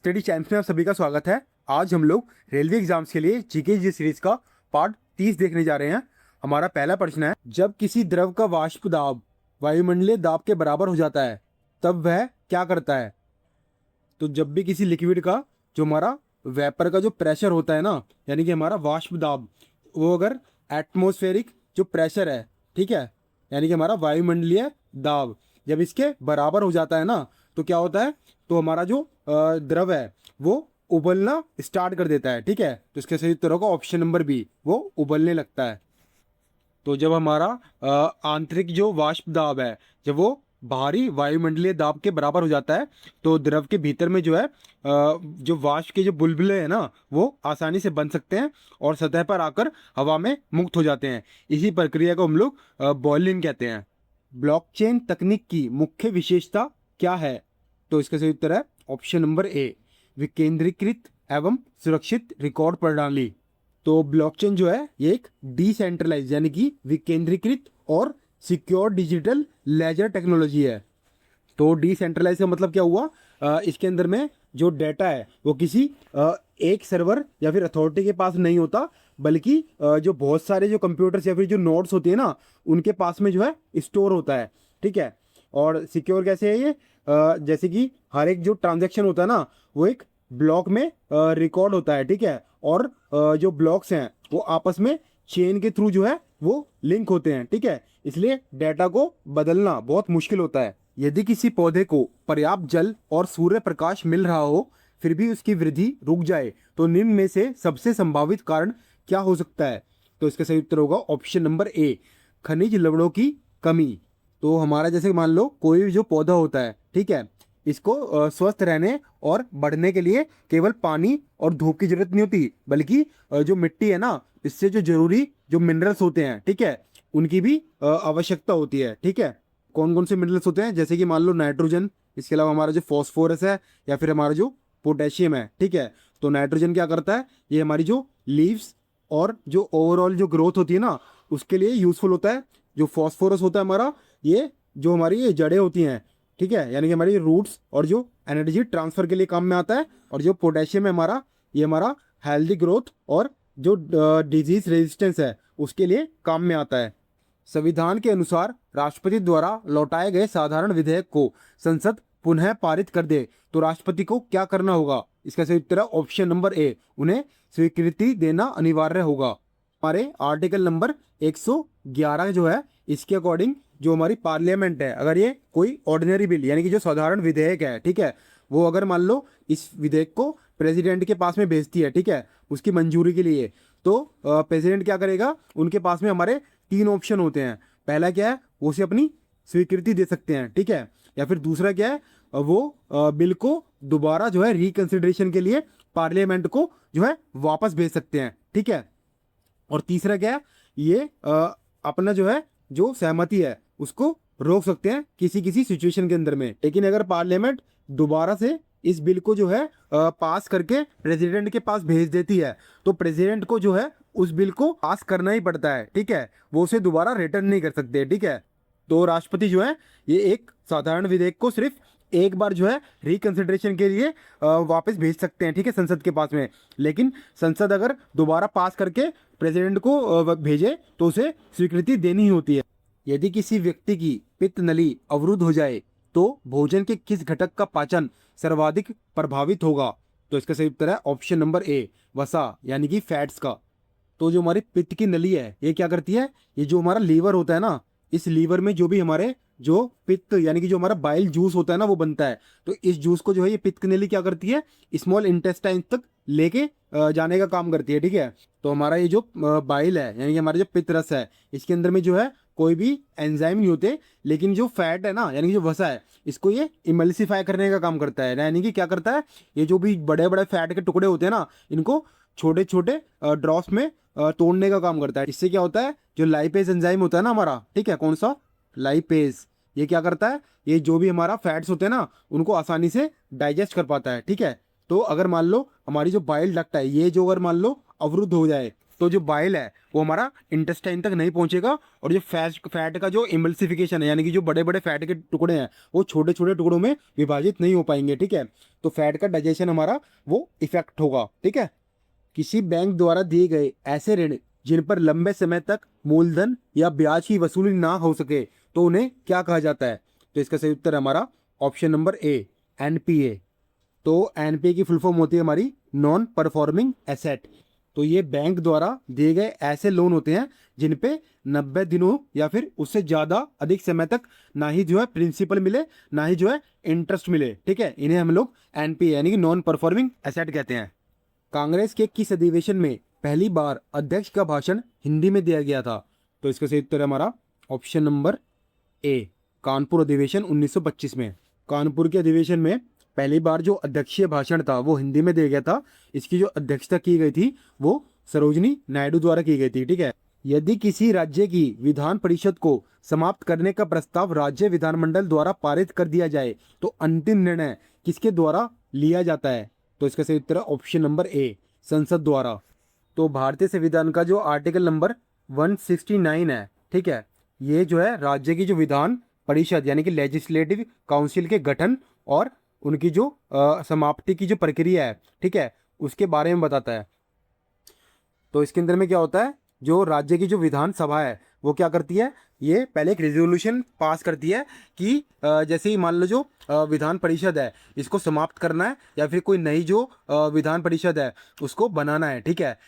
Study times में आप सभी का स्वागत है। आज हम लोग रेलवे एग्जाम्स के लिए जीके जी सीरीज का पार्ट 30 देखने जा रहे हैं। हमारा पहला प्रश्न है, जब किसी द्रव का वाष्प दाब वायुमंडलीय दाब के बराबर हो जाता है तब वह क्या करता है। तो जब भी किसी लिक्विड का जो हमारा वेपर का जो प्रेशर होता है ना, यानी कि हमारा वाष्प दाब, वो अगर एटमॉस्फेरिक जो प्रेशर है, ठीक है, यानी कि हमारा वायुमंडलीय दाब जब इसके बराबर हो जाता है ना, तो क्या होता है, तो हमारा जो द्रव है वो उबलना स्टार्ट कर देता है। ठीक है, तो इसके सही उत्तर होगा ऑप्शन नंबर बी, वो उबलने लगता है। तो जब हमारा आंतरिक जो वाष्प दाब है, जब वो बाहरी वायुमंडलीय दाब के बराबर हो जाता है, तो द्रव के भीतर में जो है जो वाष्प के जो बुलबुले हैं ना, वो आसानी से बन सकते हैं और सतह पर आकर हवा में मुक्त हो जाते हैं। इसी प्रक्रिया को हम लोग बॉयलिंग कहते हैं। ब्लॉकचेन तकनीक की मुख्य विशेषता क्या है। तो इसका सही उत्तर है ऑप्शन नंबर ए, विकेंद्रीकृत एवं सुरक्षित रिकॉर्ड प्रणाली। तो ब्लॉकचेन जो है ये एक डिसेंट्रलाइज यानी कि विकेंद्रीकृत और सिक्योर डिजिटल लेजर टेक्नोलॉजी है। तो डिसेंट्रलाइज का मतलब क्या हुआ, इसके अंदर में जो डेटा है वो किसी एक सर्वर या फिर अथॉरिटी के पास नहीं होता, बल्कि जो बहुत सारे जो कंप्यूटर्स या फिर जो नोड्स होती है ना, उनके पास में जो है स्टोर होता है। ठीक है, और सिक्योर कैसे है ये, जैसे कि हर एक जो ट्रांजैक्शन होता है ना, वो एक ब्लॉक में रिकॉर्ड होता है। ठीक है, और जो ब्लॉक्स हैं वो आपस में चेन के थ्रू जो है वो लिंक होते हैं। ठीक है, इसलिए डेटा को बदलना बहुत मुश्किल होता है। यदि किसी पौधे को पर्याप्त जल और सूर्य प्रकाश मिल रहा हो फिर भी उसकी वृद्धि रुक जाए तो निम्न में से सबसे संभावित कारण क्या हो सकता है। तो इसका सही उत्तर होगा ऑप्शन नंबर ए, खनिज लवणों की कमी। तो हमारा जैसे मान लो कोई भी जो पौधा होता है, ठीक है, इसको स्वस्थ रहने और बढ़ने के लिए केवल पानी और धूप की जरूरत नहीं होती, बल्कि जो मिट्टी है ना, इससे जो जरूरी जो मिनरल्स होते हैं, ठीक है, उनकी भी आवश्यकता होती है। ठीक है, कौन कौन से मिनरल्स होते हैं, जैसे कि मान लो नाइट्रोजन, इसके अलावा हमारा जो फॉस्फोरस है या फिर हमारा जो पोटेशियम है। ठीक है, तो नाइट्रोजन क्या करता है, ये हमारी जो लीव्स और जो ओवरऑल जो ग्रोथ होती है ना, उसके लिए यूजफुल होता है। जो फॉस्फोरस होता है हमारा, ये जो हमारी ये जड़ें होती हैं, ठीक है, यानी कि हमारी रूट्स और जो एनर्जी ट्रांसफर के लिए काम में आता है। और जो पोटेशियम है हमारा, ये हमारा हेल्दी ग्रोथ और जो डिजीज रेजिस्टेंस है उसके लिए काम में आता है। संविधान के अनुसार राष्ट्रपति द्वारा लौटाए गए साधारण विधेयक को संसद पुनः पारित कर दे तो राष्ट्रपति को क्या करना होगा। इसका सही उत्तर है ऑप्शन नंबर ए, उन्हें स्वीकृति देना अनिवार्य होगा। हमारे आर्टिकल नंबर 111 जो है, इसके अकॉर्डिंग जो हमारी पार्लियामेंट है, अगर ये कोई ऑर्डिनरी बिल यानी कि जो साधारण विधेयक है, ठीक है, वो अगर मान लो इस विधेयक को प्रेसिडेंट के पास में भेजती है, ठीक है, उसकी मंजूरी के लिए, तो प्रेसिडेंट क्या करेगा, उनके पास में हमारे 3 ऑप्शन होते हैं। पहला क्या है, वो उसे अपनी स्वीकृति दे सकते हैं, ठीक है, या फिर दूसरा क्या है, वो बिल को दोबारा जो है रिकंसिडरेशन के लिए पार्लियामेंट को जो है वापस भेज सकते हैं। ठीक है, और तीसरा क्या है, ये अपना जो है जो सहमति है उसको रोक सकते हैं किसी किसी सिचुएशन के अंदर में। लेकिन अगर पार्लियामेंट दोबारा से इस बिल को जो है पास करके प्रेसिडेंट के पास भेज देती है, तो प्रेसिडेंट को जो है उस बिल को पास करना ही पड़ता है। ठीक है, वो उसे दोबारा रिटर्न नहीं कर सकते। ठीक है, तो राष्ट्रपति जो है ये एक साधारण विधेयक को सिर्फ एक बार जो है रिकंसिडरेशन के लिए वापस भेज सकते हैं, ठीक है, संसद के पास में। लेकिन संसद अगर दोबारा पास करके प्रेसिडेंट को भेजे तो उसे स्वीकृति देनी ही होती है। यदि किसी व्यक्ति की पित्त नली अवरुद्ध हो जाए तो भोजन के किस घटक का पाचन सर्वाधिक प्रभावित होगा। तो इसका सही उत्तर है ऑप्शन नंबर ए, वसा यानी कि फैट्स का। तो जो हमारी पित्त की नली है ये क्या करती है, ये जो हमारा लीवर होता है ना, इस लीवर में जो भी हमारे जो पित्त यानी कि जो हमारा बाइल जूस होता है ना, वो बनता है। तो इस जूस को जो है ये पित्त की नली क्या करती है, स्मॉल इंटेस्टाइन तक लेके जाने का काम करती है। ठीक है, तो हमारा ये जो बाइल है यानी कि हमारा जो पित्त रस है, इसके अंदर में जो है कोई भी एंजाइम नहीं होते, लेकिन जो फैट है ना, यानी कि जो वसा है, इसको ये इमल्सिफाई करने का काम करता है। यानी कि क्या करता है, ये जो भी बड़े बड़े फैट के टुकड़े होते हैं ना, इनको छोटे छोटे ड्रॉप्स में तोड़ने का काम करता है। इससे क्या होता है, जो लाइपेज एंजाइम होता है ना हमारा, ठीक है, कौन सा, लाइपेज, ये क्या करता है, ये जो भी हमारा फैट्स होते हैं ना, उनको आसानी से डाइजेस्ट कर पाता है। ठीक है, तो अगर मान लो हमारी जो बाइल डक्ट है, ये जो अगर मान लो अवरुद्ध हो जाए, तो जो बाइल है वो हमारा इंटेस्टाइन तक नहीं पहुंचेगा, और जो फैट का जो इमल्सिफिकेशन है, यानी कि जो बड़े बड़े फैट के टुकड़े हैं वो छोटे छोटे टुकड़ों में विभाजित नहीं हो पाएंगे, ठीक है। तो फैट का डाइजेशन हमारा वो इफेक्ट होगा, ठीक है। किसी बैंक द्वारा दिए गए ऐसे ऋण जिन पर लंबे समय तक मूलधन या ब्याज की वसूली ना हो सके तो उन्हें क्या कहा जाता है? तो इसका सही उत्तर है हमारा ऑप्शन नंबर ए, एनपीए। तो एनपीए की फुल फॉर्म होती है हमारी नॉन परफॉर्मिंग एसेट। तो ये बैंक द्वारा दिए गए ऐसे लोन होते हैं जिन पे 90 दिनों या फिर उससे ज़्यादा अधिक समय तक ना ही जो है प्रिंसिपल मिले, ना ही जो है इंटरेस्ट मिले, ठीक है। इन्हें हम लोग एनपीए यानी कि नॉन परफॉर्मिंग एसेट कहते हैं। कांग्रेस के किस अधिवेशन में पहली बार अध्यक्ष का भाषण हिंदी में दिया गया था? तो इसका सही उत्तर है हमारा ऑप्शन नंबर ए, कानपुर अधिवेशन 1925 में। कानपुर के अधिवेशन में पहली बार जो अध्यक्षीय भाषण था वो हिंदी में दिया गया था। इसकी जो अध्यक्षता की गई थी वो सरोजनी नायडू द्वारा की गई थी, ठीक है। यदि किसी राज्य की विधान परिषद को समाप्त करने का प्रस्ताव राज्य विधानमंडल द्वारा पारित कर दिया जाए तो अंतिम निर्णय किसके द्वारा लिया जाता है? तो इसका सही उत्तर है ऑप्शन नंबर ए, संसद द्वारा। तो भारतीय संविधान का जो आर्टिकल नंबर 169 है, ठीक है, ये जो है राज्य की जो विधान परिषद यानी कि लेजिस्लेटिव काउंसिल के गठन और उनकी जो समाप्ति की जो प्रक्रिया है, ठीक है, उसके बारे में बताता है। तो इसके अंदर में क्या होता है, जो राज्य की जो विधानसभा है वो क्या करती है, ये पहले एक रेजोल्यूशन पास करती है कि जैसे ही मान लो जो विधान परिषद है इसको समाप्त करना है या फिर कोई नई जो विधान परिषद है उसको बनाना है, ठीक है।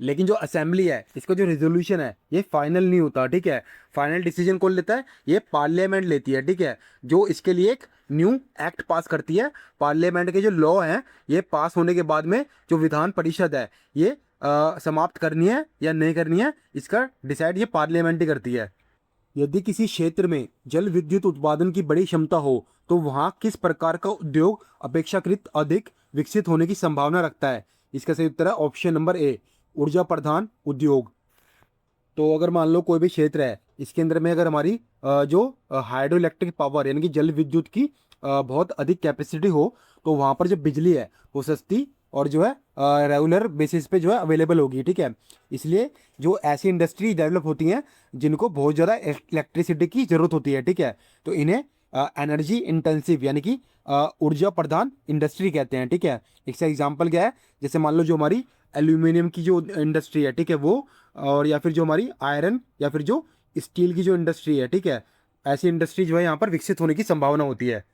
लेकिन जो असेंबली है इसका जो रेजोल्यूशन है ये फाइनल नहीं होता, ठीक है। फाइनल डिसीजन कौन लेता है? ये पार्लियामेंट लेती है, ठीक है, जो इसके लिए एक न्यू एक्ट पास करती है। पार्लियामेंट के जो लॉ हैं ये पास होने के बाद में जो विधान परिषद है ये समाप्त करनी है या नहीं करनी है, इसका डिसाइड ये पार्लियामेंट ही करती है। यदि किसी क्षेत्र में जल विद्युत उत्पादन की बड़ी क्षमता हो तो वहाँ किस प्रकार का उद्योग अपेक्षाकृत अधिक विकसित होने की संभावना रखता है? इसका सही उत्तर है ऑप्शन नंबर ए, ऊर्जा प्रधान उद्योग। तो अगर मान लो कोई भी क्षेत्र है इसके अंदर में अगर हमारी जो हाइड्रो इलेक्ट्रिक पावर यानी कि जल विद्युत की बहुत अधिक कैपेसिटी हो तो वहाँ पर जो बिजली है वो सस्ती और जो है रेगुलर बेसिस पे जो है अवेलेबल होगी, ठीक है। इसलिए जो ऐसी इंडस्ट्री डेवलप होती हैं जिनको बहुत ज़्यादा इलेक्ट्रिसिटी की ज़रूरत होती है, ठीक है, तो इन्हें एनर्जी इंटेंसिव यानी कि ऊर्जा प्रधान इंडस्ट्री कहते हैं, ठीक है। इसका एग्जांपल क्या है, जैसे मान लो जो हमारी एल्यूमिनियम की जो इंडस्ट्री है, ठीक है, वो, और या फिर जो हमारी आयरन या फिर जो स्टील की जो इंडस्ट्री है, ठीक है, ऐसी इंडस्ट्री जो है यहाँ पर विकसित होने की संभावना होती है।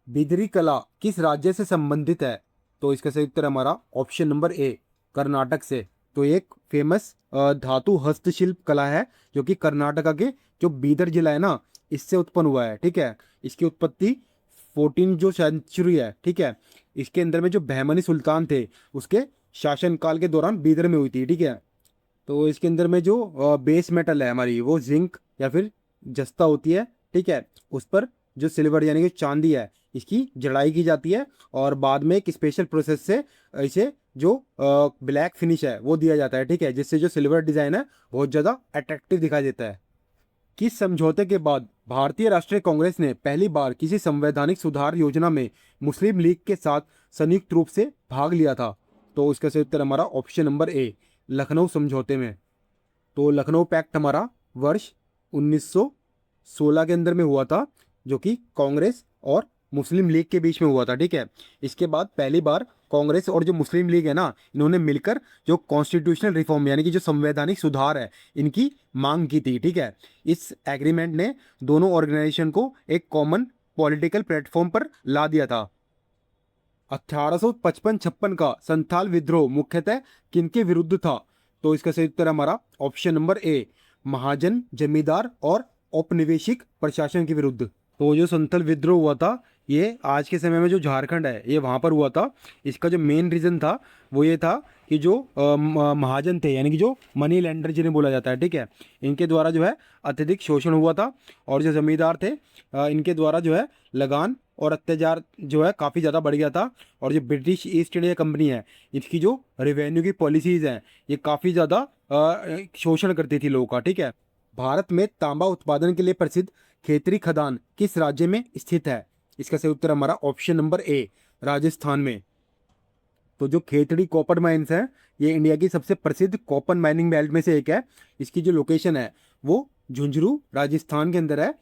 बिदरी कला किस राज्य से संबंधित है? तो इसका सही उत्तर हमारा ऑप्शन नंबर ए, कर्नाटक से। तो एक फेमस धातु हस्तशिल्प कला है जो कि कर्नाटका के जो बीदर जिला है ना इससे उत्पन्न हुआ है, ठीक है। इसकी उत्पत्ति 14 जो सेंचुरी है, ठीक है, इसके अंदर में जो बहमनी सुल्तान थे उसके शासनकाल के दौरान बीदर में हुई थी, ठीक है। तो इसके अंदर में जो बेस मेटल है हमारी वो जिंक या फिर जस्ता होती है, ठीक है, उस पर जो सिल्वर यानी कि चांदी है इसकी जड़ाई की जाती है और बाद में एक स्पेशल प्रोसेस से इसे जो ब्लैक फिनिश है वो दिया जाता है, ठीक है, जिससे जो सिल्वर डिज़ाइन है बहुत ज़्यादा अट्रैक्टिव दिखाई देता है। किस समझौते के बाद भारतीय राष्ट्रीय कांग्रेस ने पहली बार किसी संवैधानिक सुधार योजना में मुस्लिम लीग के साथ संयुक्त रूप से भाग लिया था? तो इसका सही उत्तर हमारा ऑप्शन नंबर ए, लखनऊ समझौते में। तो लखनऊ पैक्ट हमारा वर्ष 1916 के अंदर में हुआ था जो कि कांग्रेस और मुस्लिम लीग के बीच में हुआ था, ठीक है। इसके बाद पहली बार कांग्रेस और जो मुस्लिम लीग है ना इन्होंने मिलकर जो कॉन्स्टिट्यूशनल रिफॉर्म यानी कि जो संवैधानिक सुधार है इनकी मांग की थी, ठीक है। इस एग्रीमेंट ने दोनों ऑर्गेनाइजेशन को एक कॉमन पॉलिटिकल प्लेटफॉर्म पर ला दिया था। 1855-56 का संथाल विद्रोह मुख्यतः किनके विरुद्ध था? तो इसका सही उत्तर हमारा ऑप्शन नंबर ए, महाजन जमींदार और औपनिवेशिक प्रशासन के विरुद्ध। तो जो संथाल विद्रोह हुआ था ये आज के समय में जो झारखंड है ये वहाँ पर हुआ था। इसका जो मेन रीज़न था वो ये था कि जो महाजन थे यानी कि जो मनी लेंडर जिन्हें बोला जाता है, ठीक है, इनके द्वारा जो है अत्यधिक शोषण हुआ था और जो जमींदार थे इनके द्वारा जो है लगान और अत्याचार जो है काफ़ी ज़्यादा बढ़ गया था। और जो ब्रिटिश ईस्ट इंडिया कंपनी है इसकी जो रेवेन्यू की पॉलिसीज़ हैं ये काफ़ी ज़्यादा शोषण करती थी लोगों का, ठीक है। भारत में तांबा उत्पादन के लिए प्रसिद्ध खेतरी खदान किस राज्य में स्थित है? इसका सही उत्तर हमारा ऑप्शन नंबर ए, राजस्थान में। तो जो खेतड़ी कॉपर माइंस है, ये इंडिया की सबसे प्रसिद्ध कॉपर माइनिंग बेल्ट में से एक है। इसकी जो लोकेशन है वो झुंझुनू राजस्थान के अंदर है।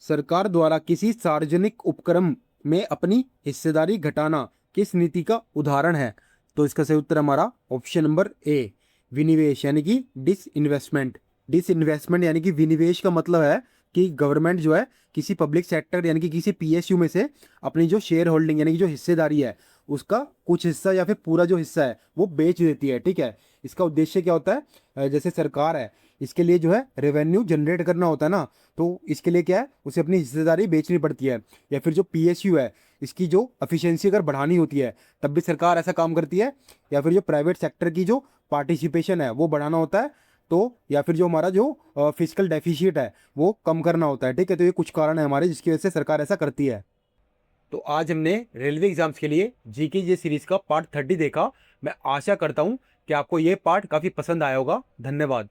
सरकार द्वारा किसी सार्वजनिक उपक्रम में अपनी हिस्सेदारी घटाना किस नीति का उदाहरण है? तो इसका सही उत्तर हमारा ऑप्शन नंबर ए, विनिवेश यानी कि डिसइन्वेस्टमेंट। डिसइन्वेस्टमेंट यानी कि विनिवेश का मतलब है कि गवर्नमेंट जो है किसी पब्लिक सेक्टर यानी कि किसी पीएसयू में से अपनी जो शेयर होल्डिंग यानी कि जो हिस्सेदारी है उसका कुछ हिस्सा या फिर पूरा जो हिस्सा है वो बेच देती है। ठीक है, इसका उद्देश्य क्या होता है? जैसे सरकार है, इसके लिए जो है रेवेन्यू जनरेट करना होता है ना, तो इसके लिए क्या है, उसे अपनी हिस्सेदारी बेचनी पड़ती है। या फिर जो पीएसयू है, इसकी जो एफिशिएंसी अगर बढ़ानी होती है तब भी सरकार ऐसा काम करती है। या फिर जो प्राइवेट सेक्टर की जो पार्टिसिपेशन है वो बढ़ाना होता है, तो या फिर जो हमारा जो फिजिकल डेफिशिएट है वो कम करना होता है। ठीक है, तो ये कुछ कारण है हमारे जिसकी वजह से सरकार ऐसा करती है। तो आज हमने रेलवे एग्जाम्स के लिए जीके जी सीरीज का पार्ट 30 देखा। मैं आशा करता हूँ कि आपको ये पार्ट काफ़ी पसंद आया होगा। धन्यवाद।